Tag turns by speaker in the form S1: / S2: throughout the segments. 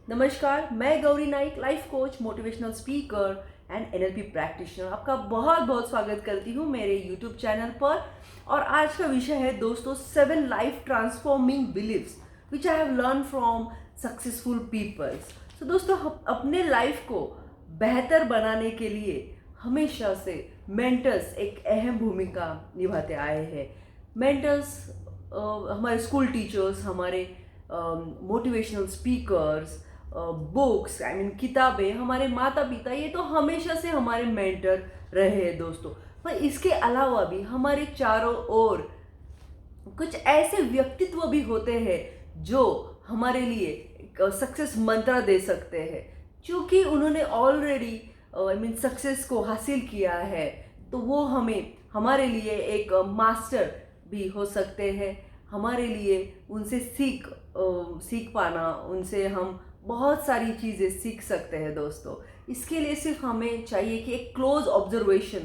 S1: नमस्कार, मैं Gauri Naik, life coach, motivational speaker and NLP practitioner आपका बहुत बहुत स्वागत करती हूँ मेरे यूट्यूब चैनल पर। और आज का विषय है दोस्तों 7 life transforming beliefs which I have learn from successful peoples. तो दोस्तों हम अपने लाइफ को बेहतर बनाने के लिए हमेशा से मेंटर्स एक अहम भूमिका निभाते आए हैं। मेंटर्स हमारे स्कूल टीचर्स, हमारे motivational speakers, books I mean किताबें, हमारे माता पिता, ये तो हमेशा से हमारे मेंटर रहे हैं दोस्तों। पर इसके अलावा भी हमारे चारों ओर कुछ ऐसे व्यक्तित्व भी होते हैं जो हमारे लिए सक्सेस मंत्र दे सकते हैं, क्योंकि उन्होंने ऑलरेडी आई मीन सक्सेस को हासिल किया है। तो वो हमें हमारे लिए एक मास्टर भी हो सकते हैं। हमारे लिए उनसे सीख पाना, उनसे हम बहुत सारी चीज़ें सीख सकते हैं दोस्तों। इसके लिए सिर्फ हमें चाहिए कि एक close observation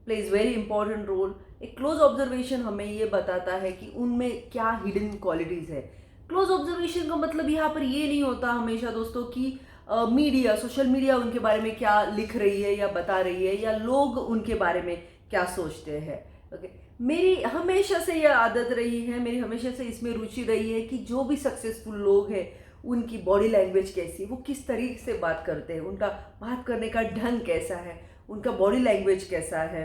S1: plays very important role. एक क्लोज ऑब्जर्वेशन हमें ये बताता है कि उनमें क्या हिडन क्वालिटीज़ है। क्लोज ऑब्जर्वेशन का मतलब यहाँ पर ये नहीं होता हमेशा दोस्तों कि मीडिया, सोशल मीडिया उनके बारे में क्या लिख रही है या बता रही है, या लोग उनके बारे में क्या सोचते हैं। ओके, मेरी हमेशा से यह आदत रही है, मेरी हमेशा से इसमें रुचि रही है कि जो भी सक्सेसफुल लोग हैं उनकी बॉडी लैंग्वेज कैसी, वो किस तरीके से बात करते हैं, उनका बात करने का ढंग कैसा है, उनका बॉडी लैंग्वेज कैसा है,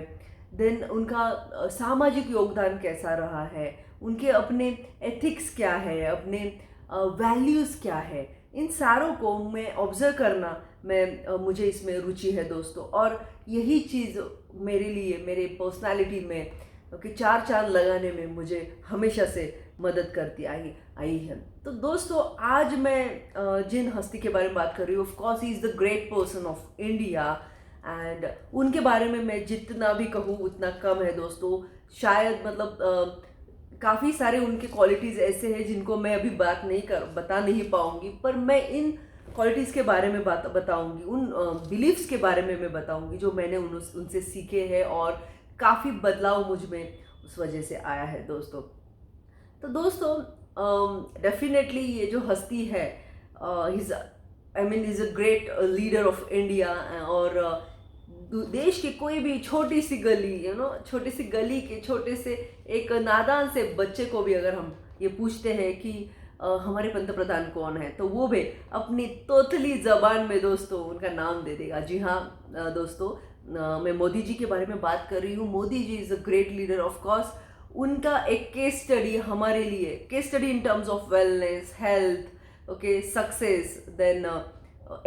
S1: देन उनका सामाजिक योगदान कैसा रहा है, उनके अपने एथिक्स क्या है, अपने वैल्यूज़ क्या है। इन सारों को मैं ऑब्जर्व करना मुझे इसमें रुचि है दोस्तों। और यही चीज़ मेरे लिए, मेरे पर्सनालिटी में चार चांद लगाने में मुझे हमेशा से मदद करती आई है। तो दोस्तों आज मैं जिन हस्ती के बारे में बात कर रही हूँ, of course he is the great person of India, and उनके बारे में मैं जितना भी कहूँ उतना कम है दोस्तों। शायद काफ़ी सारे उनके क्वालिटीज़ ऐसे हैं जिनको मैं अभी बता नहीं पाऊँगी, पर मैं इन क्वालिटीज़ के बारे में बताऊँगी, उन बिलीव्स के बारे में मैं बताऊँगी जो मैंने उनसे सीखे हैं, और काफ़ी बदलाव मुझ में उस वजह से आया है दोस्तों। तो दोस्तों डेफिनेटली ये जो हस्ती है, is a great leader of India. और देश की कोई भी छोटी सी गली, छोटी सी गली के छोटे से एक नादान से बच्चे को भी अगर हम ये पूछते हैं कि हमारे पंतप्रधान कौन है, तो वो भी अपनी तोतली जबान में दोस्तों उनका नाम दे देगा। जी हाँ दोस्तों, मैं मोदी जी के बारे में बात कर रही हूँ। Modi ji is a great leader of course. उनका एक केस स्टडी हमारे लिए, case study in terms of wellness, health, okay, success, then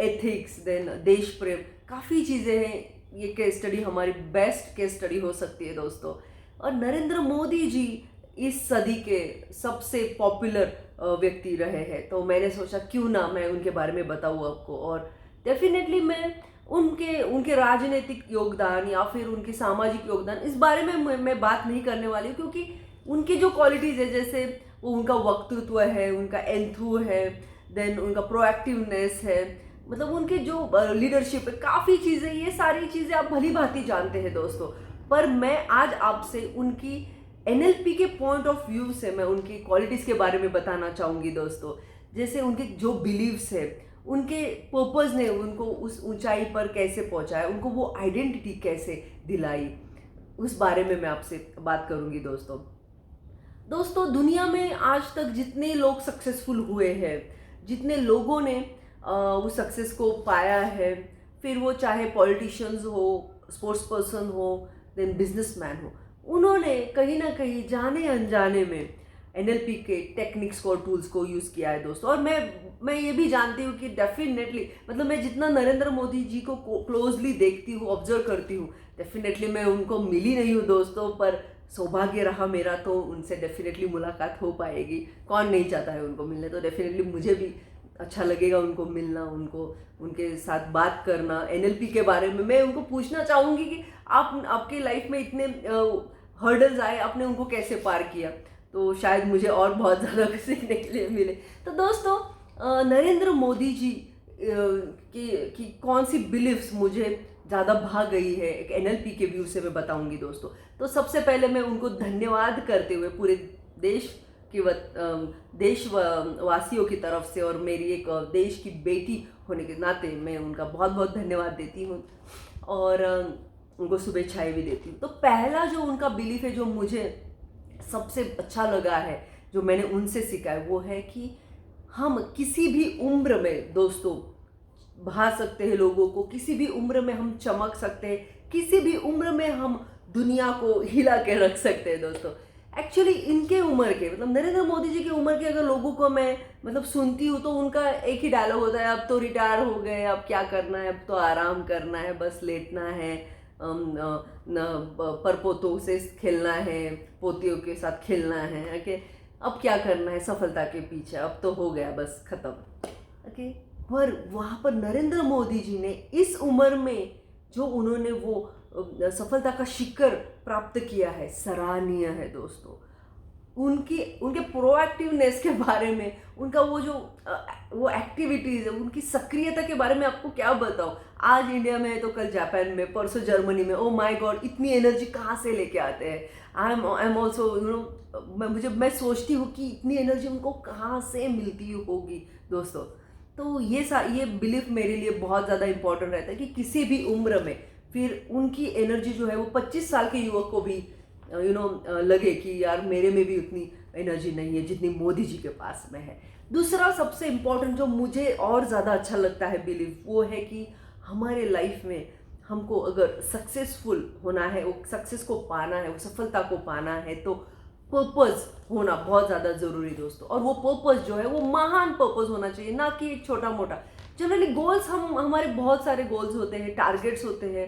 S1: ethics, then देश प्रेम, काफ़ी चीज़ें हैं। ये केस स्टडी हमारी बेस्ट केस स्टडी हो सकती है दोस्तों। और नरेंद्र मोदी जी इस सदी के सबसे पॉपुलर व्यक्ति रहे हैं, तो मैंने सोचा क्यों ना मैं उनके बारे में बताऊँ आपको। और डेफिनेटली मैं उनके राजनीतिक योगदान या फिर उनके सामाजिक योगदान, इस बारे में मैं बात नहीं करने वाली हूँ, क्योंकि उनकी जो क्वालिटीज़ है, जैसे वो उनका वक्तृत्व है, उनका एंथू है, देन उनका प्रोएक्टिवनेस है, मतलब उनके जो लीडरशिप है, काफ़ी चीज़ें, ये सारी चीज़ें आप भली भांति जानते हैं दोस्तों। पर मैं आज आपसे उनकी एनएलपी के पॉइंट ऑफ व्यू से मैं उनकी क्वालिटीज़ के बारे में बताना चाहूँगी दोस्तों। जैसे उनके जो बिलीव्स है, उनके पर्पज़ ने उनको उस ऊंचाई पर कैसे पहुंचाया, उनको वो आइडेंटिटी कैसे दिलाई, उस बारे में मैं आपसे बात करूंगी दोस्तों। दोस्तों दुनिया में आज तक जितने लोग सक्सेसफुल हुए हैं, जितने लोगों ने उस सक्सेस को पाया है, फिर वो चाहे पॉलिटिशियंस हो, स्पोर्ट्स पर्सन हो, देन बिजनेसमैन हो, उन्होंने कहीं ना कहीं जाने अनजाने में एनएलपी के टेक्निक्स को और टूल्स को यूज़ किया है दोस्तों। और मैं ये भी जानती हूँ कि डेफिनेटली, मतलब मैं जितना नरेंद्र मोदी जी को क्लोजली देखती हूँ, ऑब्जर्व करती हूँ, डेफिनेटली मैं उनको मिली नहीं हूँ दोस्तों, पर सौभाग्य रहा मेरा तो उनसे डेफिनेटली मुलाकात हो पाएगी। कौन नहीं चाहता है उनको मिलने, तो डेफिनेटली मुझे भी अच्छा लगेगा उनको मिलना, उनके साथ बात करना। एनएलपी के बारे में मैं उनको पूछना चाहूँगी कि आपके लाइफ में इतने हर्डल्स आए, आपने उनको कैसे पार किया, तो शायद मुझे और बहुत ज़्यादा सीखने के लिए मिले। तो दोस्तों नरेंद्र मोदी जी की कौन सी बिलीव्स मुझे ज़्यादा भाग गई है, एक एनएलपी के व्यू से मैं बताऊंगी दोस्तों। तो सबसे पहले मैं उनको धन्यवाद करते हुए पूरे देश वासियों की तरफ से और मेरी एक देश की बेटी होने के नाते मैं उनका बहुत बहुत धन्यवाद देती हूँ और उनको शुभेच्छाएं भी देती हूँ। तो पहला जो उनका बिलीफ है जो मुझे सबसे अच्छा लगा है, जो मैंने उनसे सीखा है, वो है कि हम किसी भी उम्र में दोस्तों भा सकते हैं लोगों को, किसी भी उम्र में हम चमक सकते हैं, किसी भी उम्र में हम दुनिया को हिला के रख सकते हैं दोस्तों। एक्चुअली इनके उम्र के मतलब नरेंद्र मोदी जी की उम्र के अगर लोगों को मैं मतलब सुनती हूँ तो उनका एक ही डायलॉग होता है, अब तो रिटायर हो गए, अब क्या करना है, अब तो आराम करना है, बस लेटना है, परपोतों से खेलना है, पोतियों के साथ खेलना है, ओके, अब क्या करना है सफलता के पीछे, अब तो हो गया बस खत्म, ओके। पर वहाँ पर नरेंद्र मोदी जी ने इस उम्र में जो उन्होंने वो सफलता का शिखर प्राप्त किया है, सराहनीय है दोस्तों। उनके प्रोएक्टिवनेस के बारे में, उनका वो एक्टिविटीज़ है, उनकी सक्रियता के बारे में आपको क्या बताऊं। आज इंडिया में है तो कल जापान में, परसों जर्मनी में। ओ माय गॉड, इतनी एनर्जी कहाँ से लेके आते हैं। आई एम ऑल्सो मैं सोचती हूँ कि इतनी एनर्जी उनको कहाँ से मिलती होगी दोस्तों। तो ये बिलीफ मेरे लिए बहुत ज़्यादा इंपॉर्टेंट रहता है कि किसी भी उम्र में फिर उनकी एनर्जी जो है वो 25 साल के युवक को भी लगे कि यार मेरे में भी उतनी एनर्जी नहीं है जितनी मोदी जी के पास में है। दूसरा सबसे इम्पोर्टेंट जो मुझे और ज़्यादा अच्छा लगता है बिलीव, वो है कि हमारे लाइफ में हमको अगर सक्सेसफुल होना है, वो सक्सेस को पाना है, वो सफलता को पाना है, तो पर्पज़ होना बहुत ज़्यादा ज़रूरी दोस्तों। और वो पर्पज़ जो है वो महान पर्पज़ होना चाहिए, ना कि एक छोटा मोटा। जनरली गोल्स हमारे बहुत सारे गोल्स होते हैं, टारगेट्स होते हैं,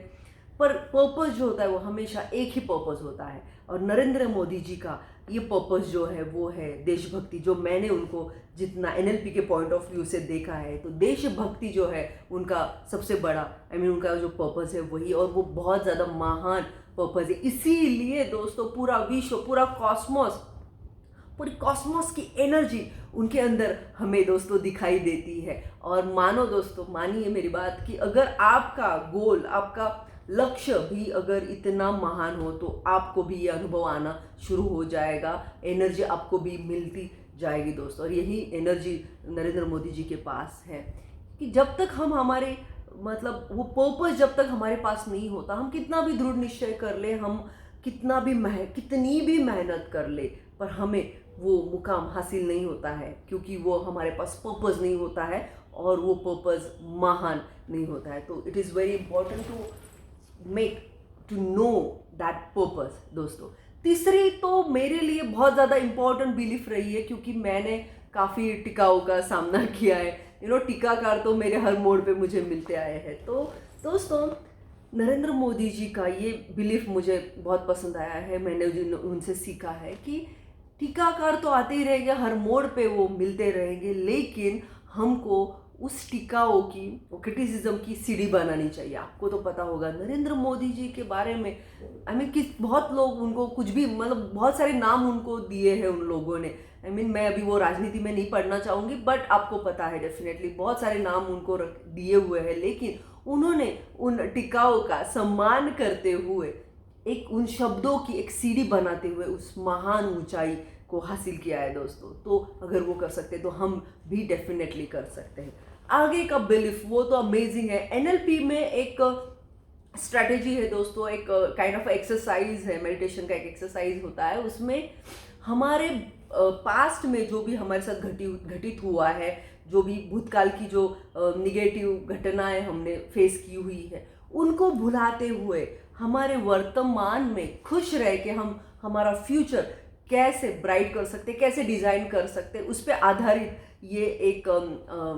S1: पर पर्पज़ जो होता है वो हमेशा एक ही पर्पज़ होता है। और नरेंद्र मोदी जी का ये पर्पज़ जो है वो है देशभक्ति। जो मैंने उनको जितना NLP के पॉइंट ऑफ व्यू से देखा है, तो देशभक्ति जो है उनका सबसे बड़ा उनका जो पर्पज़ है वही, और वो बहुत ज़्यादा महान पर्पज़ है। इसीलिए दोस्तों पूरा विश्व, पूरा कॉस्मोस, पूरी कॉस्मोस की एनर्जी उनके अंदर हमें दोस्तों दिखाई देती है। और मानो दोस्तों, मानिए मेरी बात, कि अगर आपका गोल, आपका लक्ष्य भी अगर इतना महान हो तो आपको भी ये अनुभव आना शुरू हो जाएगा, एनर्जी आपको भी मिलती जाएगी दोस्तों। और यही एनर्जी नरेंद्र मोदी जी के पास है कि जब तक हम हमारे मतलब वो पर्पस जब तक हमारे पास नहीं होता, हम कितना भी दृढ़ निश्चय कर ले, हम कितनी भी मेहनत कर ले, पर हमें वो मुकाम हासिल नहीं होता है, क्योंकि वो हमारे पास पर्पस नहीं होता है और वो पर्पस महान नहीं होता है। तो it is very important to know that purpose दोस्तों। तीसरी तो मेरे लिए बहुत ज़्यादा इम्पोर्टेंट बिलीफ रही है, क्योंकि मैंने काफ़ी टिकाऊ का सामना किया है। टीकाकार तो मेरे हर मोड़ पे मुझे मिलते आए हैं। तो दोस्तों, नरेंद्र मोदी जी का ये बिलीफ मुझे बहुत पसंद आया है। मैंने उनसे सीखा है कि टीकाकार तो आते ही रहेंगे, हर मोड़ पे वो मिलते रहेंगे, लेकिन हमको उस टीकाओं की, वो क्रिटिसिज्म की सीढ़ी बनानी चाहिए। आपको तो पता होगा नरेंद्र मोदी जी के बारे में, कि बहुत लोग उनको कुछ भी मतलब बहुत सारे नाम उनको दिए हैं उन लोगों ने। मैं अभी वो राजनीति में नहीं पढ़ना चाहूँगी, बट आपको पता है डेफिनेटली बहुत सारे नाम उनको दिए हुए हैं, लेकिन उन्होंने उन टीकाओं का सम्मान करते हुए एक उन शब्दों की एक सीढ़ी बनाते हुए उस महान ऊंचाई को हासिल किया है दोस्तों। तो अगर वो कर सकते तो हम भी डेफिनेटली कर सकते हैं। आगे का बिलीफ वो तो अमेजिंग है। NLP में एक स्ट्रैटेजी है दोस्तों, एक काइंड ऑफ एक्सरसाइज है, मेडिटेशन का एक एक्सरसाइज होता है। उसमें हमारे पास्ट में जो भी हमारे साथ घटित हुआ है, जो भी भूतकाल की जो निगेटिव घटनाएं हमने फेस की हुई है, उनको भुलाते हुए हमारे वर्तमान में खुश रह के हम हमारा फ्यूचर कैसे ब्राइट कर सकते, कैसे डिज़ाइन कर सकते, उस पर आधारित ये एक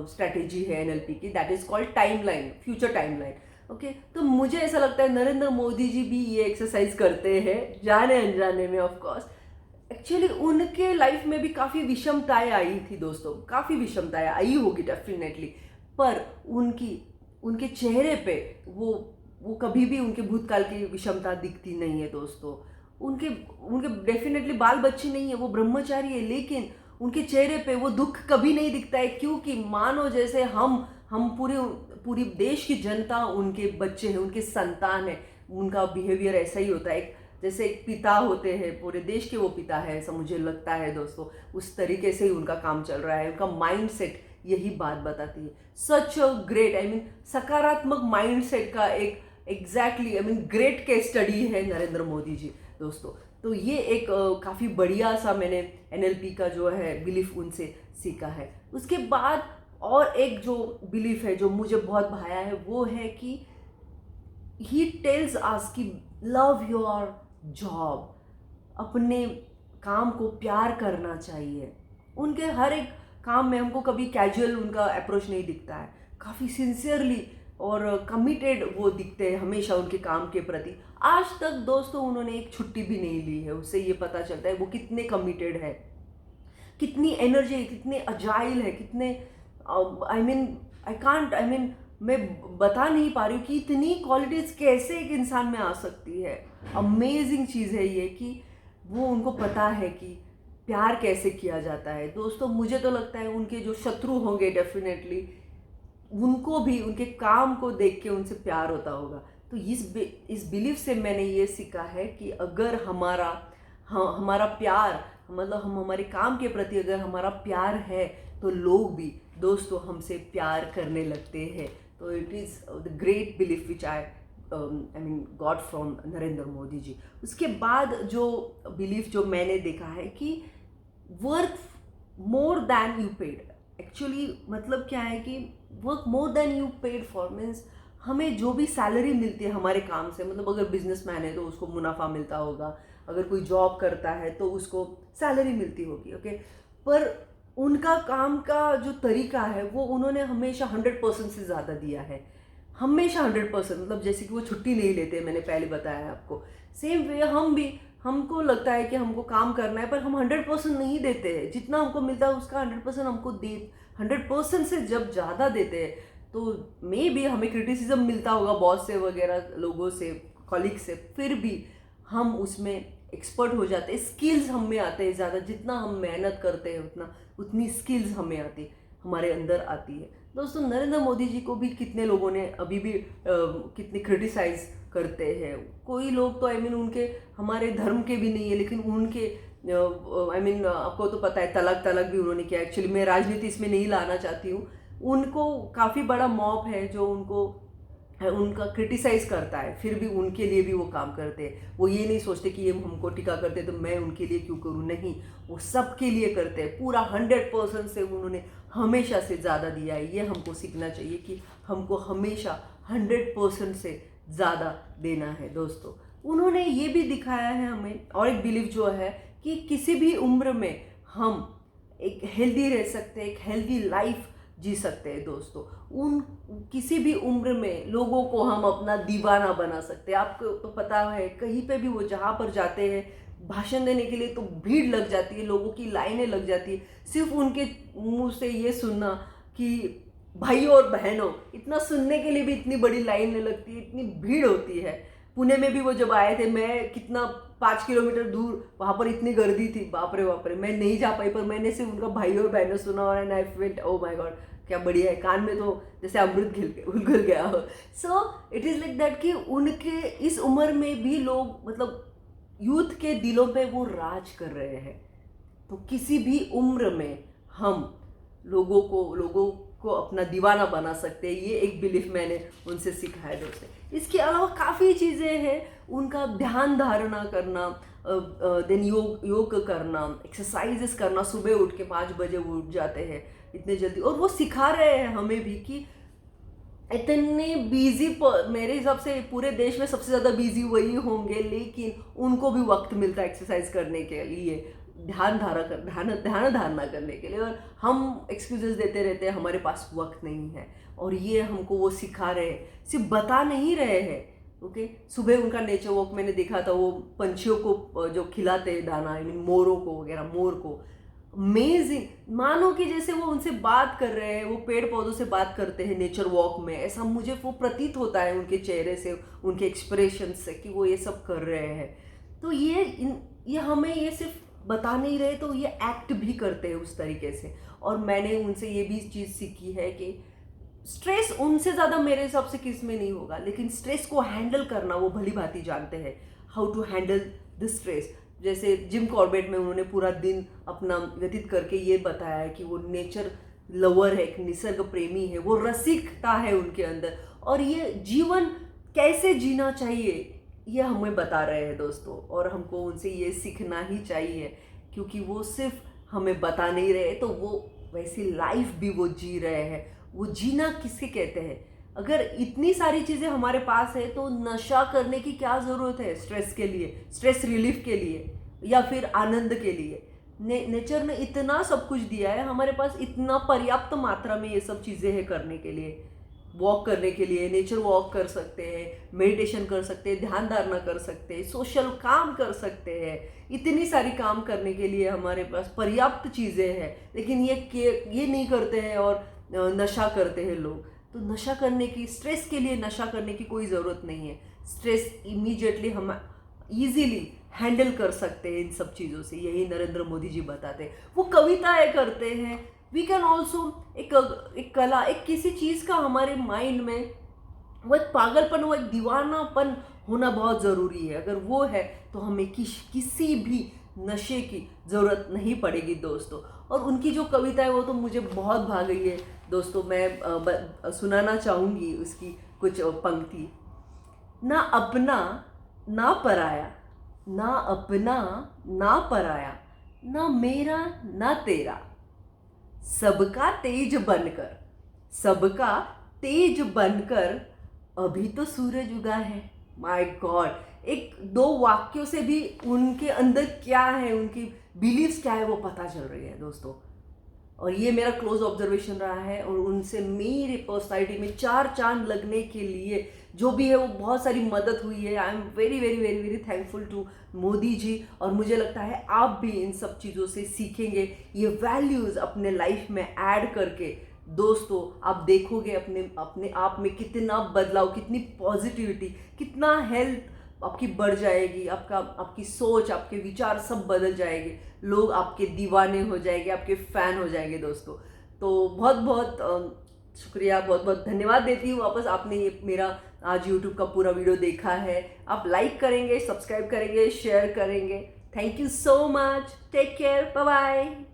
S1: स्ट्रैटेजी है NLP की, that is called timeline, future timeline. Okay, तो मुझे ऐसा लगता है नरेंद्र मोदी जी भी ये एक्सरसाइज करते हैं, जाने अनजाने में ऑफ कोर्स। एक्चुअली उनके लाइफ में भी काफ़ी विषमताएं आई थी दोस्तों, काफ़ी विषमताएं आई होगी डेफिनेटली, पर उनके चेहरे पे वो कभी भी उनके भूतकाल की विषमता दिखती नहीं है दोस्तों। उनके डेफिनेटली बाल बच्चे नहीं है, वो ब्रह्मचारी है, लेकिन उनके चेहरे पे वो दुख कभी नहीं दिखता है, क्योंकि मानो जैसे हम पूरी देश की जनता उनके बच्चे हैं, उनके संतान है। उनका बिहेवियर ऐसा ही होता है, एक जैसे एक पिता होते हैं, पूरे देश के वो पिता है, ऐसा मुझे लगता है दोस्तों। उस तरीके से ही उनका काम चल रहा है, उनका माइंडसेट यही बात बताती है। सच अ ग्रेट, आई मीन सकारात्मक माइंडसेट का एक exactly I mean great case study है नरेंद्र मोदी जी दोस्तों। तो ये एक काफ़ी बढ़िया सा मैंने एनएलपी का जो है बिलीफ उनसे सीखा है। उसके बाद और एक जो बिलीफ है जो मुझे बहुत भाया है वो है कि ही टेल्स अस कि लव योर जॉब, अपने काम को प्यार करना चाहिए। उनके हर एक काम में हमको कभी कैजुअल उनका अप्रोच नहीं दिखता है, काफ़ी सिंसियरली और कमिटेड वो दिखते हैं हमेशा उनके काम के प्रति। आज तक दोस्तों उन्होंने एक छुट्टी भी नहीं ली है, उससे ये पता चलता है वो कितने कमिटेड है, कितनी एनर्जी, कितने अजाइल है, कितने आई मीन मैं बता नहीं पा रही हूँ कि इतनी क्वालिटीज़ कैसे एक इंसान में आ सकती है। अमेजिंग चीज़ है ये कि वो उनको पता है कि प्यार कैसे किया जाता है दोस्तों। मुझे तो लगता है उनके जो शत्रु होंगे डेफिनेटली उनको भी उनके काम को देख के उनसे प्यार होता होगा। तो इस बिलीफ से मैंने ये सीखा है कि अगर हमारा प्यार, मतलब हम हमारे काम के प्रति अगर हमारा प्यार है तो लोग भी दोस्तों हमसे प्यार करने लगते हैं। तो it is the great belief which I mean got from Narendra Modi ji. उसके बाद जो बिलीफ जो मैंने देखा है कि work more than you paid, actually मतलब क्या है कि work more than you paid for means हमें जो भी सैलरी मिलती है हमारे काम से, मतलब अगर बिजनेसमैन है तो उसको मुनाफा मिलता होगा, अगर कोई जॉब करता है तो उसको सैलरी मिलती होगी, ओके। पर उनका काम का जो तरीका है वो उन्होंने हमेशा 100% से ज़्यादा दिया है, हमेशा 100%। मतलब जैसे कि वो छुट्टी नहीं लेते, मैंने पहले बताया आपको। सेम वे हम भी, हमको लगता है कि हमको काम करना है पर हम 100% नहीं देते हैं, जितना हमको मिलता है उसका 100% हमको 100% से जब ज़्यादा देते हैं तो मे भी हमें क्रिटिसिज्म मिलता होगा बॉस से वगैरह, लोगों से, कॉलीग से, फिर भी हम उसमें एक्सपर्ट हो जाते हैं। स्किल्स हम में आते हैं ज़्यादा, जितना हम मेहनत करते हैं उतनी स्किल्स हमें हमारे अंदर आती है दोस्तों। नरेंद्र मोदी जी को भी कितने लोगों ने अभी भी कितने क्रिटिसाइज करते हैं। कोई लोग तो आई मीन उनके हमारे धर्म के भी नहीं है, लेकिन उनके आई मीन आपको तो पता है तलाक भी उन्होंने किया। एक्चुअली मैं राजनीति इसमें नहीं लाना चाहती हूँ। उनको काफ़ी बड़ा मॉब है जो उनका क्रिटिसाइज़ करता है, फिर भी उनके लिए भी वो काम करते हैं। वो ये नहीं सोचते कि ये हमको टिका करते तो मैं उनके लिए क्यों करूँ, नहीं, वो सबके लिए करते हैं। पूरा 100% से उन्होंने हमेशा से ज़्यादा दिया है। ये हमको सीखना चाहिए कि हमको हमेशा 100% से ज़्यादा देना है दोस्तों। उन्होंने ये भी दिखाया है हमें, और एक बिलीफ जो है कि किसी भी उम्र में हम एक हेल्दी रह सकते हैं, एक हेल्दी लाइफ जी सकते हैं दोस्तों। किसी भी उम्र में लोगों को हम अपना दीवाना बना सकते हैं। आपको तो पता है कहीं पे भी वो जहाँ पर जाते हैं भाषण देने के लिए तो भीड़ लग जाती है, लोगों की लाइनें लग जाती है। सिर्फ उनके मुंह से ये सुनना कि भाइयों और बहनों, इतना सुनने के लिए भी इतनी बड़ी लाइनें लगती है, इतनी भीड़ होती है। पुणे में भी वो जब आए थे, मैं कितना 5 किलोमीटर दूर, वहाँ पर इतनी गर्दी थी, बाप रे बाप रे, मैं नहीं जा पाई। पर मैंने सिर्फ उनका भाइयों और बहनों सुना और and I felt oh my God, क्या बढ़िया है, कान में तो जैसे अमृत घुल गया हो। So it is like that कि उनके इस उम्र में भी लोग, मतलब यूथ के दिलों पे वो राज कर रहे हैं। तो किसी भी उम्र में हम लोगों को अपना दीवाना बना सकते हैं। ये एक बिलीफ मैंने उनसे सीखा है दोस्तों। इसके अलावा काफ़ी चीज़ें हैं। उनका ध्यान धारणा करना, देन योग करना, एक्सरसाइजेस करना, सुबह उठ के 5 बजे वो उठ जाते हैं इतने जल्दी, और वो सिखा रहे हैं हमें भी कि इतने बिजी, मेरे हिसाब से पूरे देश में सबसे ज़्यादा बिजी वही होंगे, लेकिन उनको भी वक्त मिलता है एक्सरसाइज करने के लिए, ध्यान धारणा करने के लिए। और हम एक्सक्यूजेस देते रहते हैं, हमारे पास वक्त नहीं है। और ये हमको वो सिखा रहे हैं, सिर्फ बता नहीं रहे हैं, ओके। सुबह उनका नेचर वॉक मैंने देखा था, वो पंछियों को जो खिलाते हैं दाना, आई मीन मोरों को वगैरह, मोर को, अमेजिंग, मानो कि जैसे वो उनसे बात कर रहे हैं, वो पेड़ पौधों से बात करते हैं नेचर वॉक में, ऐसा मुझे वो प्रतीत होता है उनके चेहरे से, उनके एक्सप्रेशन से कि वो ये सब कर रहे हैं। तो ये हमें ये सिर्फ बता नहीं रहे, तो ये एक्ट भी करते हैं उस तरीके से। और मैंने उनसे ये भी चीज़ सीखी है कि स्ट्रेस उनसे ज़्यादा मेरे हिसाब से किस में नहीं होगा, लेकिन स्ट्रेस को हैंडल करना वो भली भांति जानते हैं। How to handle the stress. जैसे जिम कॉर्बेट में उन्होंने पूरा दिन अपना व्यतीत करके ये बताया है कि वो नेचर लवर है, एक निसर्ग प्रेमी है, वो रसिकता है उनके अंदर, और ये जीवन कैसे जीना चाहिए ये हमें बता रहे हैं दोस्तों। और हमको उनसे ये सीखना ही चाहिए, क्योंकि वो सिर्फ हमें बता नहीं रहे, तो वो वैसी लाइफ भी वो जी रहे हैं। वो जीना किसके कहते हैं? अगर इतनी सारी चीज़ें हमारे पास है तो नशा करने की क्या ज़रूरत है? स्ट्रेस के लिए, स्ट्रेस रिलीफ के लिए, या फिर आनंद के लिए। नेचर ने इतना सब कुछ दिया है हमारे पास, इतना पर्याप्त मात्रा में ये सब चीज़ें हैं करने के लिए। वॉक करने के लिए नेचर वॉक कर सकते हैं, मेडिटेशन कर सकते हैं, ध्यान धारणा कर सकते हैं, सोशल काम कर सकते हैं, इतनी सारी काम करने के लिए हमारे पास पर्याप्त चीज़ें हैं। लेकिन ये नहीं करते हैं और नशा करते हैं लोग। तो नशा करने की, स्ट्रेस के लिए नशा करने की कोई ज़रूरत नहीं है। स्ट्रेस इमीडिएटली हम ईजीली हैंडल कर सकते हैं इन सब चीज़ों से, यही नरेंद्र मोदी जी बताते हैं। वो कविताएं करते हैं। वी कैन ऑल्सो एक कला, एक किसी चीज़ का हमारे माइंड में वो एक पागलपन, वो एक दीवानापन होना बहुत ज़रूरी है। अगर वो है तो हमें किसी भी नशे की ज़रूरत नहीं पड़ेगी दोस्तों। और उनकी जो कविता है वो तो मुझे बहुत भा गई है दोस्तों। मैं सुनाना चाहूँगी उसकी कुछ पंक्ति। ना अपना ना पराया, ना अपना ना पराया, ना मेरा ना तेरा, सबका तेज बनकर, सबका तेज बनकर अभी तो सूरज उगा है। माय गॉड, एक दो वाक्यों से भी उनके अंदर क्या है, उनकी बिलीव्स क्या है वो पता चल रही है दोस्तों। और ये मेरा क्लोज ऑब्जर्वेशन रहा है, और उनसे मेरी पर्सनालिटी में चार चांद लगने के लिए जो भी है वो बहुत सारी मदद हुई है। I am very very very very thankful to Modi ji. और मुझे लगता है आप भी इन सब चीज़ों से सीखेंगे, ये वैल्यूज़ अपने लाइफ में ऐड करके दोस्तों आप देखोगे अपने आप में कितना बदलाव, कितनी पॉजिटिविटी, कितना हेल्थ आपकी बढ़ जाएगी, आपकी सोच, आपके विचार सब बदल जाएंगे, लोग आपके दीवाने हो जाएंगे, आपके फ़ैन हो जाएंगे दोस्तों। तो बहुत बहुत शुक्रिया, बहुत बहुत धन्यवाद देती हूँ वापस। आपने ये मेरा आज YouTube का पूरा वीडियो देखा है। आप लाइक करेंगे, सब्सक्राइब करेंगे, शेयर करेंगे। Thank you so much. Take care, bye bye.